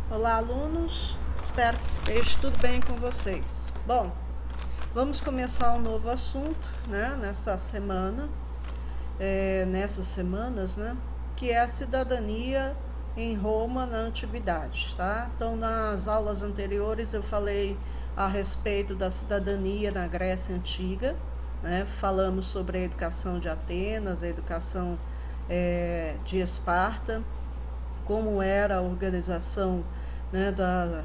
Olá, alunos. Espero que esteja tudo bem com vocês. Bom, vamos começar um novo assunto, né, nessas semanas, né, que é a cidadania em Roma na antiguidade, tá? Então, nas aulas anteriores eu falei a respeito da cidadania na Grécia Antiga, né? Falamos sobre a educação de Atenas, a educação de Esparta, como era a organização, né, da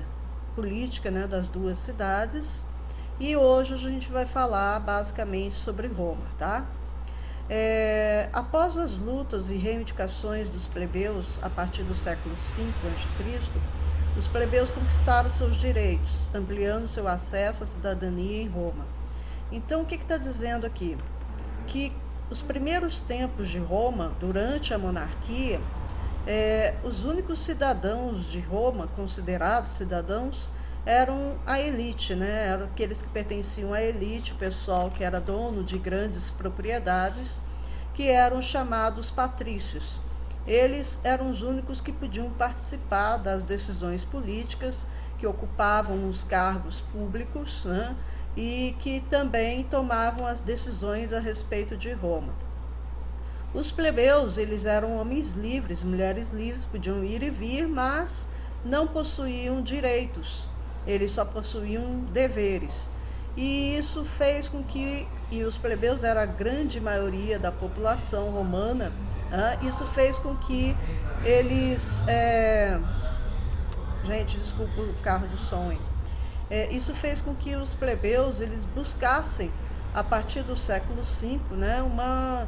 política, né, das duas cidades. E hoje a gente vai falar basicamente sobre Roma, tá? Após as lutas e reivindicações dos plebeus a partir do século V a.C., os plebeus conquistaram seus direitos, ampliando seu acesso à cidadania em Roma. Então, o que está dizendo aqui? Que os primeiros tempos de Roma, durante a monarquia, os únicos cidadãos de Roma, considerados cidadãos, eram a elite, né? Eram aqueles que pertenciam à elite, o pessoal que era dono de grandes propriedades, que eram chamados patrícios. Eles eram os únicos que podiam participar das decisões políticas, que ocupavam os cargos públicos, né? E que também tomavam as decisões a respeito de Roma. Os plebeus, eles eram homens livres, mulheres livres, podiam ir e vir, mas não possuíam direitos, eles só possuíam deveres. E isso fez com que, e os plebeus eram a grande maioria da população romana, isso fez com que eles... gente, desculpa o carro de som, hein? Isso fez com que os plebeus, eles buscassem, a partir do século V, né, uma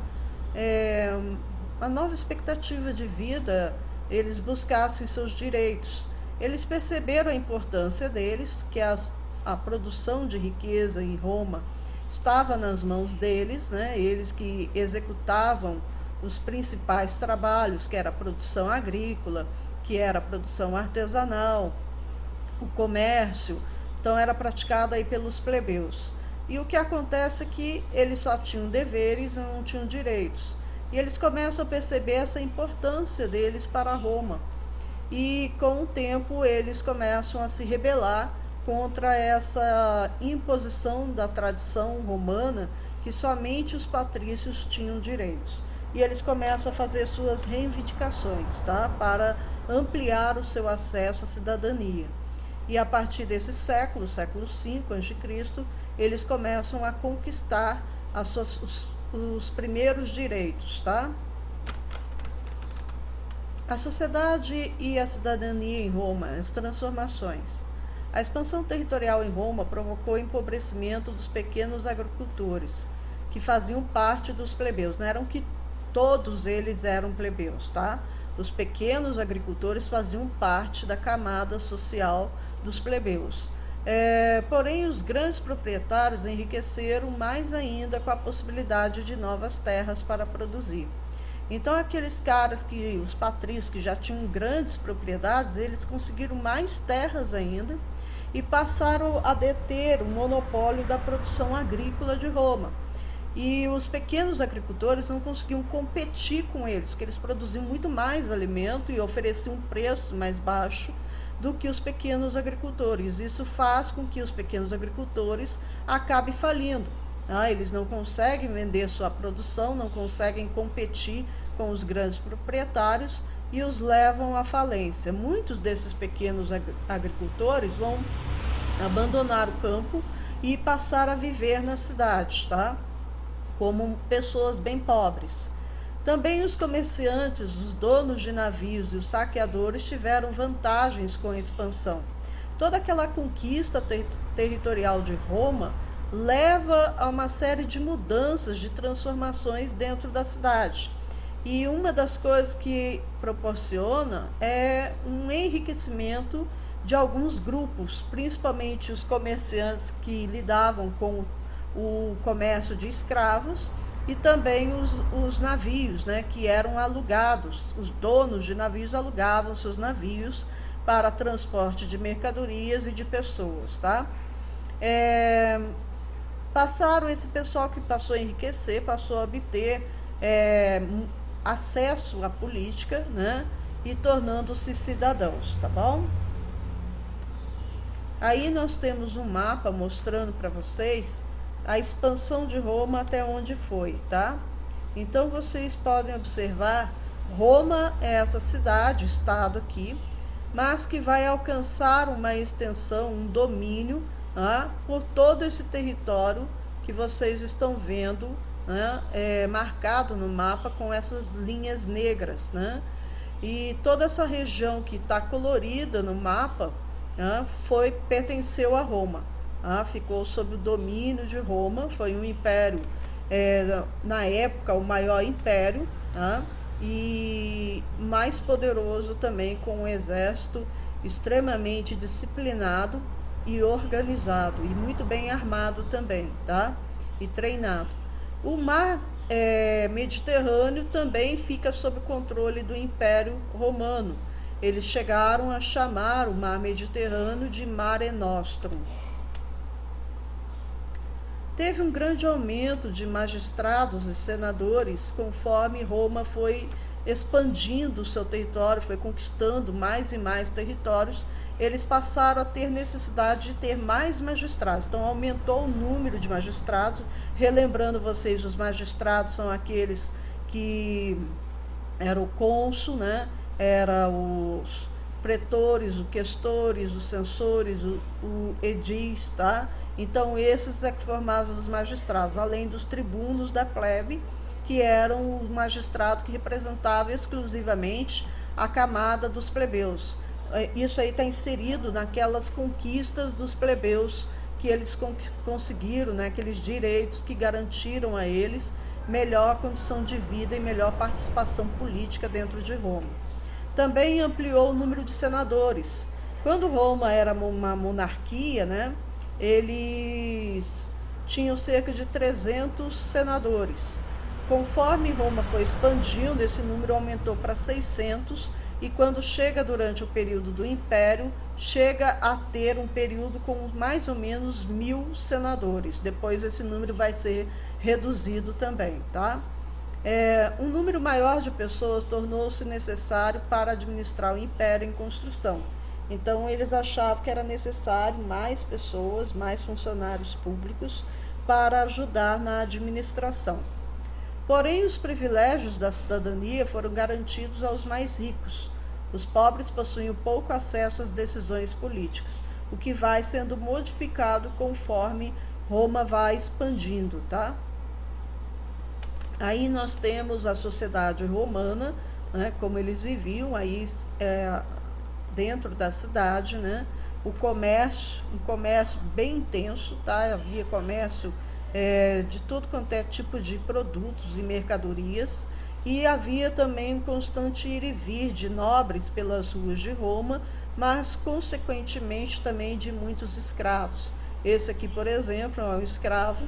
nova expectativa de vida, eles buscassem seus direitos. Eles perceberam a importância deles, que a produção de riqueza em Roma estava nas mãos deles, né? Eles que executavam os principais trabalhos, que era a produção agrícola, que era a produção artesanal, o comércio, então era praticado aí pelos plebeus. E o que acontece é que eles só tinham deveres e não tinham direitos. E eles começam a perceber essa importância deles para Roma. E com o tempo eles começam a se rebelar contra essa imposição da tradição romana, que somente os patrícios tinham direitos. E eles começam a fazer suas reivindicações, tá? Para ampliar o seu acesso à cidadania. E a partir desse século V a.C., eles começam a conquistar os primeiros direitos, tá? A sociedade e a cidadania em Roma, as transformações. A expansão territorial em Roma provocou o empobrecimento dos pequenos agricultores, que faziam parte dos plebeus. Não eram que todos eles eram plebeus, tá? Os pequenos agricultores faziam parte da camada social dos plebeus. Porém, os grandes proprietários enriqueceram mais ainda com a possibilidade de novas terras para produzir. Então, aqueles caras os patrícios que já tinham grandes propriedades, eles conseguiram mais terras ainda e passaram a deter o monopólio da produção agrícola de Roma. E os pequenos agricultores não conseguiam competir com eles, porque eles produziam muito mais alimento e ofereciam um preço mais baixo do que os pequenos agricultores. Isso faz com que os pequenos agricultores acabem falindo. Eles não conseguem vender sua produção, não conseguem competir com os grandes proprietários e os levam à falência. Muitos desses pequenos agricultores vão abandonar o campo e passar a viver nas cidades, tá? Como pessoas bem pobres. Também os comerciantes, os donos de navios e os saqueadores tiveram vantagens com a expansão. Toda aquela conquista territorial de Roma leva a uma série de mudanças, de transformações dentro da cidade. E uma das coisas que proporciona é um enriquecimento de alguns grupos, principalmente os comerciantes que lidavam com o comércio de escravos e também os navios, né, que eram alugados. Os donos de navios alugavam seus navios para transporte de mercadorias e de pessoas, tá? Esse pessoal que passou a enriquecer, passou a obter acesso à política, né, e tornando-se cidadãos, tá bom? Aí nós temos um mapa mostrando para vocês a expansão de Roma até onde foi, tá? Então vocês podem observar, Roma é essa cidade, estado aqui, mas que vai alcançar uma extensão, um domínio, né, por todo esse território que vocês estão vendo, né, marcado no mapa com essas linhas negras, né? E toda essa região que está colorida no mapa, né, pertenceu a Roma, né, ficou sob o domínio de Roma, foi um império, na época, o maior império, né, e mais poderoso também, com um exército extremamente disciplinado e organizado, e muito bem armado também, tá? E treinado. O mar Mediterrâneo também fica sob controle do Império Romano. Eles chegaram a chamar o mar Mediterrâneo de Mare Nostrum. Teve um grande aumento de magistrados e senadores conforme Roma foi expandindo o seu território, foi conquistando mais e mais territórios. Eles passaram a ter necessidade de ter mais magistrados, então aumentou o número de magistrados. Relembrando vocês, os magistrados são aqueles que eram o cônsul, né? Eram os pretores, os questores, os censores, o edis, tá? Então esses é que formavam os magistrados, além dos tribunos da plebe, que eram os magistrados que representavam exclusivamente a camada dos plebeus. Isso aí está inserido naquelas conquistas dos plebeus que eles conseguiram, né, aqueles direitos que garantiram a eles melhor condição de vida e melhor participação política dentro de Roma. Também ampliou o número de senadores. Quando Roma era uma monarquia, né, eles tinham cerca de 300 senadores. Conforme Roma foi expandindo, esse número aumentou para 600, e quando chega durante o período do Império, chega a ter um período com mais ou menos 1000 senadores. Depois esse número vai ser reduzido também, tá? Um número maior de pessoas tornou-se necessário para administrar o Império em construção. Então eles achavam que era necessário mais pessoas, mais funcionários públicos para ajudar na administração. Porém, os privilégios da cidadania foram garantidos aos mais ricos. Os pobres possuíam pouco acesso às decisões políticas, o que vai sendo modificado conforme Roma vai expandindo, tá? Aí nós temos a sociedade romana, né, como eles viviam aí dentro da cidade, né? O comércio, um comércio bem intenso, tá? Havia comércio de todo quanto é tipo de produtos e mercadorias, e havia também um constante ir e vir de nobres pelas ruas de Roma, mas consequentemente também de muitos escravos. Esse aqui, por exemplo, é um escravo.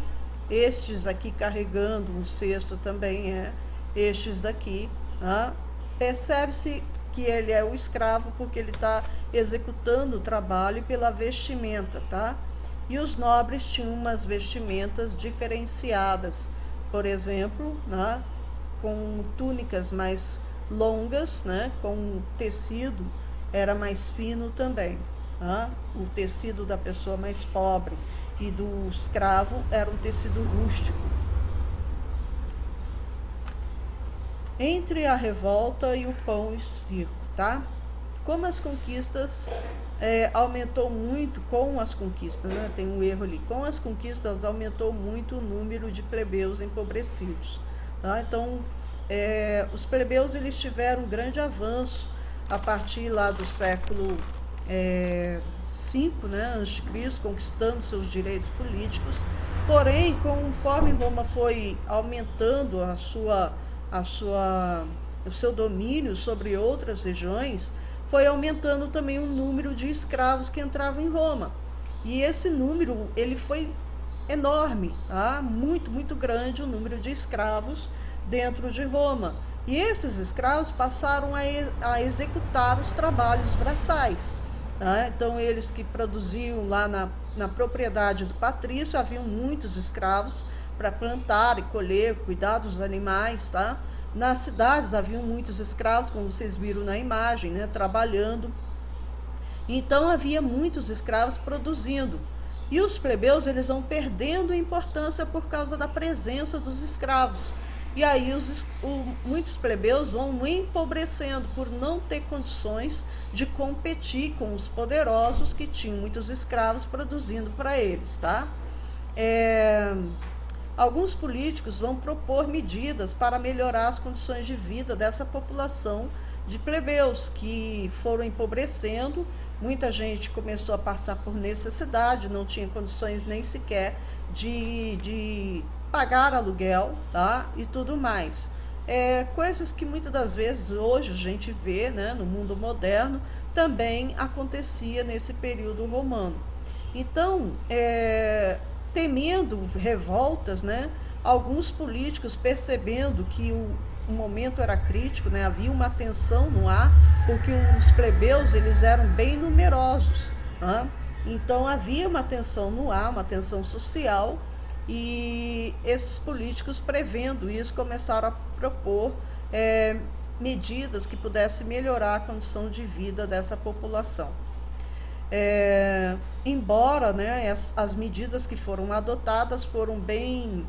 Estes aqui carregando um cesto também estes daqui. Tá? Percebe-se que ele é o escravo porque ele está executando o trabalho pela vestimenta, tá? E os nobres tinham umas vestimentas diferenciadas, por exemplo, né, com túnicas mais longas, né, com tecido era mais fino também. Tá? O tecido da pessoa mais pobre e do escravo era um tecido rústico. Entre a revolta e o pão e circo, tá? Como as conquistas aumentou muito com as conquistas, né? Tem um erro ali. Com as conquistas aumentou muito o número de plebeus empobrecidos. Tá? Então, os plebeus eles tiveram um grande avanço a partir lá do século V, né, antes de Cristo, conquistando seus direitos políticos. Porém, conforme Roma foi aumentando o seu domínio sobre outras regiões, foi aumentando também o número de escravos que entravam em Roma. E esse número ele foi enorme, tá? Muito, muito grande o número de escravos dentro de Roma. E esses escravos passaram a executar os trabalhos braçais. Tá? Então, eles que produziam lá na propriedade do patrício, haviam muitos escravos para plantar e colher, cuidar dos animais, tá? Nas cidades haviam muitos escravos, como vocês viram na imagem, né, trabalhando. Então havia muitos escravos produzindo. E os plebeus eles vão perdendo importância por causa da presença dos escravos. E aí muitos plebeus vão empobrecendo por não ter condições de competir com os poderosos que tinham muitos escravos produzindo para eles, tá? Alguns políticos vão propor medidas para melhorar as condições de vida dessa população de plebeus que foram empobrecendo. Muita gente começou a passar por necessidade, não tinha condições nem sequer de pagar aluguel, tá? E tudo mais. Coisas que muitas das vezes hoje a gente vê, né, no mundo moderno, também acontecia nesse período romano. Então, temendo revoltas, né, alguns políticos percebendo que o momento era crítico, né, havia uma tensão no ar, porque os plebeus eles eram bem numerosos, né? Então havia uma tensão no ar, uma tensão social, e esses políticos, prevendo isso, começaram a propor medidas que pudessem melhorar a condição de vida dessa população. Embora, né, as medidas que foram adotadas foram bem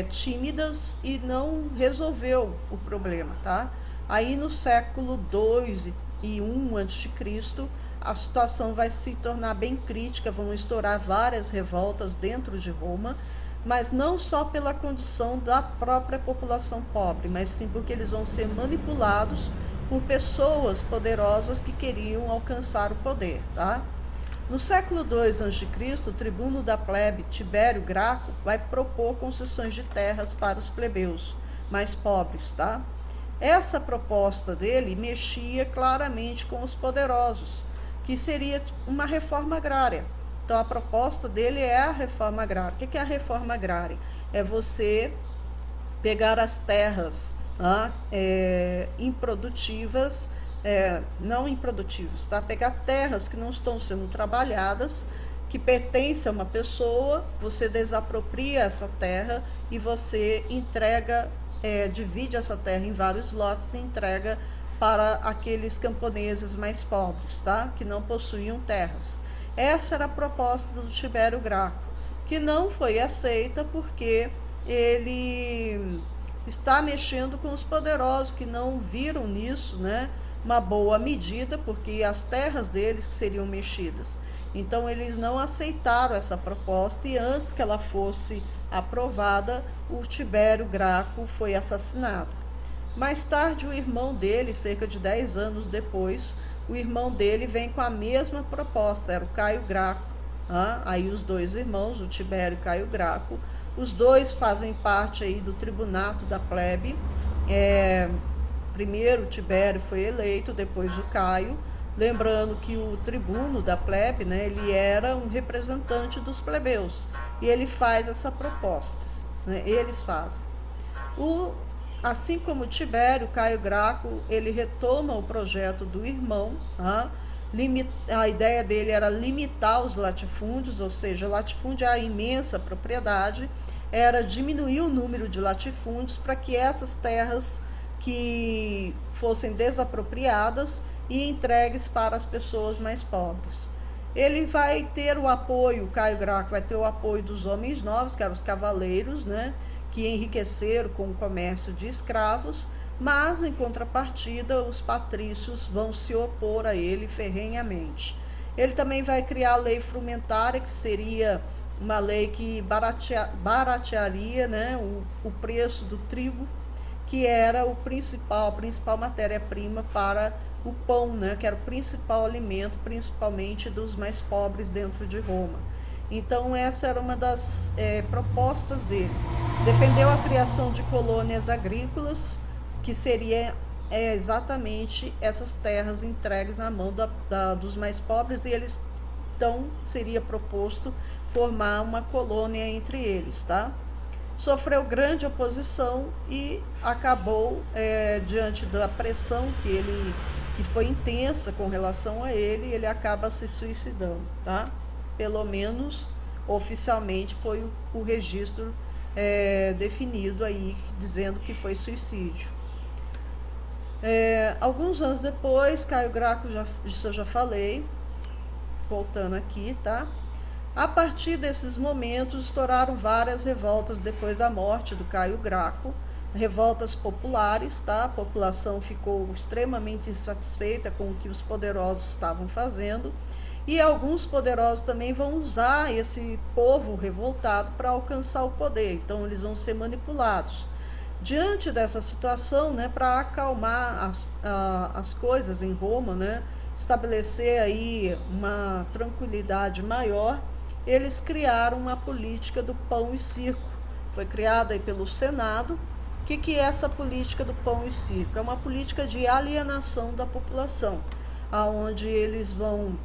tímidas e não resolveu o problema, tá? Aí no século II e I a.C., a situação vai se tornar bem crítica, vão estourar várias revoltas dentro de Roma, mas não só pela condição da própria população pobre, mas sim porque eles vão ser manipulados por pessoas poderosas que queriam alcançar o poder, tá? No século II a.C., o tribuno da plebe, Tibério Graco, vai propor concessões de terras para os plebeus mais pobres, tá? Essa proposta dele mexia claramente com os poderosos, que seria uma reforma agrária. Então, a proposta dele é a reforma agrária. O que é a reforma agrária? É você pegar as terras improdutivas, não improdutivas, tá? Pegar terras que não estão sendo trabalhadas, que pertencem a uma pessoa, você desapropria essa terra e você entrega, divide essa terra em vários lotes e entrega para aqueles camponeses mais pobres, tá? Que não possuíam terras. Essa era a proposta do Tibério Graco, que não foi aceita porque ele está mexendo com os poderosos, que não viram nisso, né, uma boa medida, porque as terras deles que seriam mexidas. Então eles não aceitaram essa proposta e antes que ela fosse aprovada, o Tibério Graco foi assassinado. Mais tarde, o irmão dele, cerca de 10 anos depois, o irmão dele vem com a mesma proposta, era o Caio Graco. Aí os dois irmãos, o Tibério e Caio Graco, os dois fazem parte aí do tribunato da plebe. Primeiro o Tibério foi eleito, depois o Caio. Lembrando que o tribuno da plebe, né, ele era um representante dos plebeus. E ele faz essa proposta, né, eles fazem. Assim como o Tibério, Caio Graco, ele retoma o projeto do irmão. A ideia dele era limitar os latifúndios, ou seja, latifúndio é a imensa propriedade, era diminuir o número de latifúndios para que essas terras que fossem desapropriadas e entregues para as pessoas mais pobres. Ele vai ter o apoio, o Caio Graco vai ter o apoio dos homens novos, que eram os cavaleiros, né, que enriqueceram com o comércio de escravos, mas, em contrapartida, os patrícios vão se opor a ele ferrenhamente. Ele também vai criar a lei frumentária, que seria uma lei que baratearia, né, o preço do trigo, que era a principal matéria-prima para o pão, né, que era o principal alimento, principalmente dos mais pobres dentro de Roma. Então, essa era uma das propostas dele. Defendeu a criação de colônias agrícolas, que seria exatamente essas terras entregues na mão dos mais pobres, e eles, então, seria proposto formar uma colônia entre eles, tá? Sofreu grande oposição e acabou, diante da pressão que foi intensa com relação a ele acaba se suicidando, tá? Pelo menos oficialmente foi o registro definido aí, dizendo que foi suicídio. Alguns anos depois, Caio Graco, isso eu já falei, voltando aqui, tá? A partir desses momentos, estouraram várias revoltas depois da morte do Caio Graco, revoltas populares, tá? A população ficou extremamente insatisfeita com o que os poderosos estavam fazendo, e alguns poderosos também vão usar esse povo revoltado para alcançar o poder, então eles vão ser manipulados. Diante dessa situação, né, para acalmar as coisas em Roma, né, estabelecer aí uma tranquilidade maior, eles criaram uma política do pão e circo. Foi criada aí pelo Senado. O que é essa política do pão e circo? É uma política de alienação da população, onde eles vão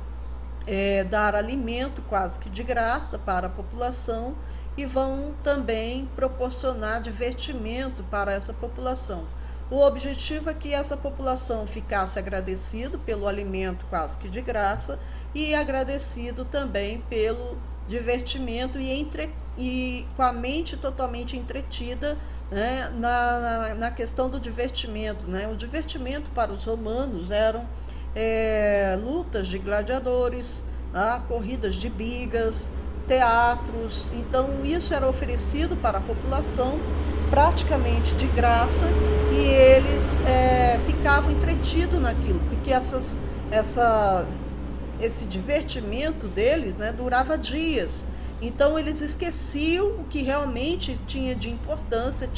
dar alimento quase que de graça para a população e vão também proporcionar divertimento para essa população. O objetivo é que essa população ficasse agradecido pelo alimento quase que de graça e agradecido também pelo divertimento e com a mente totalmente entretida, né, na questão do divertimento, né? O divertimento para os romanos eram lutas de gladiadores, corridas de bigas, teatros. Então isso era oferecido para a população praticamente de graça e eles ficavam entretidos naquilo, porque esse divertimento deles, né, durava dias. Então eles esqueciam o que realmente tinha de importância,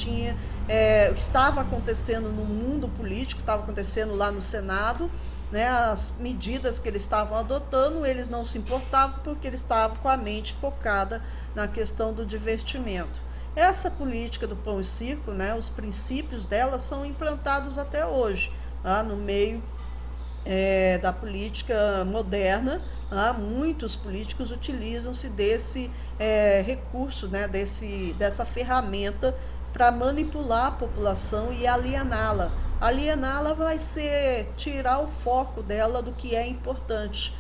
estava acontecendo no mundo político, estava acontecendo lá no Senado, né, as medidas que eles estavam adotando, eles não se importavam porque eles estavam com a mente focada na questão do divertimento. Essa política do pão e circo, né, os princípios dela são implantados até hoje, no meio da política moderna. Muitos políticos utilizam-se desse recurso, né, dessa ferramenta para manipular a população e aliená-la. Aliená-la vai ser tirar o foco dela do que é importante.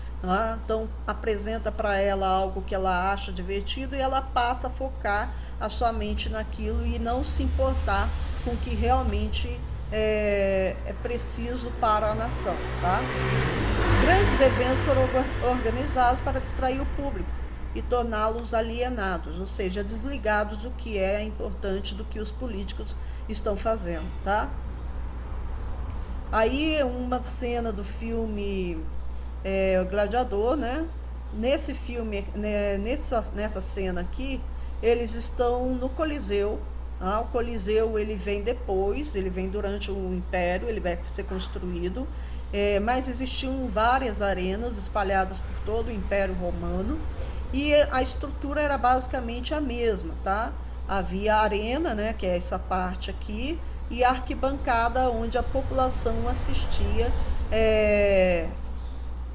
Então apresenta para ela algo que ela acha divertido e ela passa a focar a sua mente naquilo e não se importar com o que realmente é preciso para a nação, tá? Grandes eventos foram organizados para distrair o público e torná-los alienados, ou seja, desligados do que é importante, do que os políticos estão fazendo, tá? Aí uma cena do filme O Gladiador, né? Nesse filme, nessa cena aqui, eles estão no Coliseu. O Coliseu ele vem depois, ele vem durante o Império, ele vai ser construído, mas existiam várias arenas espalhadas por todo o Império Romano e a estrutura era basicamente a mesma, tá? Havia a arena, né, que é essa parte aqui, e a arquibancada onde a população assistia,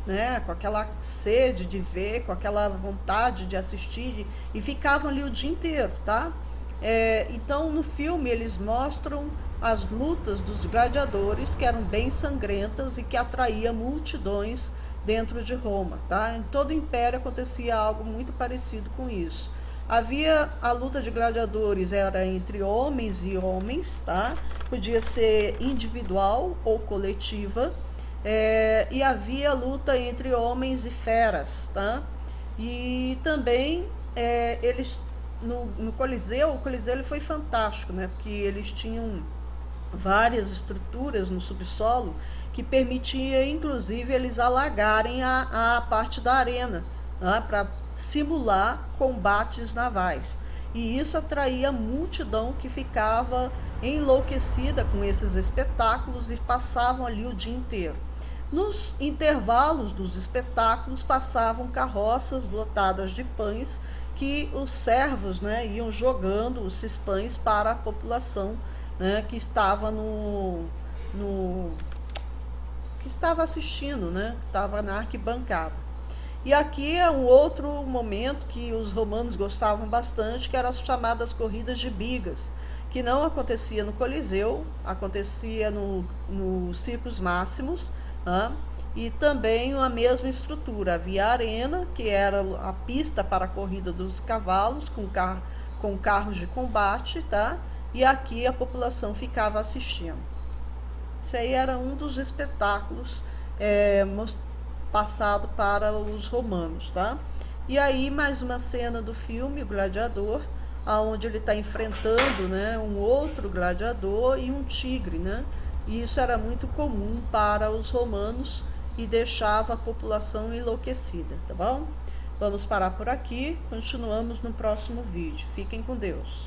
né, com aquela sede de ver, com aquela vontade de assistir, e ficavam ali o dia inteiro, tá? Então no filme eles mostram as lutas dos gladiadores, que eram bem sangrentas e que atraíam multidões dentro de Roma, tá? Em todo o Império acontecia algo muito parecido com isso. Havia a luta de gladiadores, era entre homens e homens, tá? Podia ser individual ou coletiva, e havia luta entre homens e feras, tá? E também eles no Coliseu, o Coliseu ele foi fantástico, né? Porque eles tinham várias estruturas no subsolo que permitia, inclusive, eles alagarem a parte da arena, né, para simular combates navais. E isso atraía a multidão que ficava enlouquecida com esses espetáculos e passavam ali o dia inteiro. Nos intervalos dos espetáculos passavam carroças lotadas de pães que os servos, né, iam jogando esses pães para a população, né, que estava que estava assistindo, né, estava na arquibancada. E aqui é um outro momento que os romanos gostavam bastante, que eram as chamadas corridas de bigas, que não acontecia no Coliseu, acontecia no Circos Máximos, e também a mesma estrutura. Havia a arena, que era a pista para a corrida dos cavalos, com carros de combate, tá? E aqui a população ficava assistindo. Isso aí era um dos espetáculos passado para os romanos, tá? E aí mais uma cena do filme, o Gladiador, aonde ele está enfrentando, né, um outro gladiador e um tigre, né? E isso era muito comum para os romanos e deixava a população enlouquecida, tá bom? Vamos parar por aqui, continuamos no próximo vídeo. Fiquem com Deus.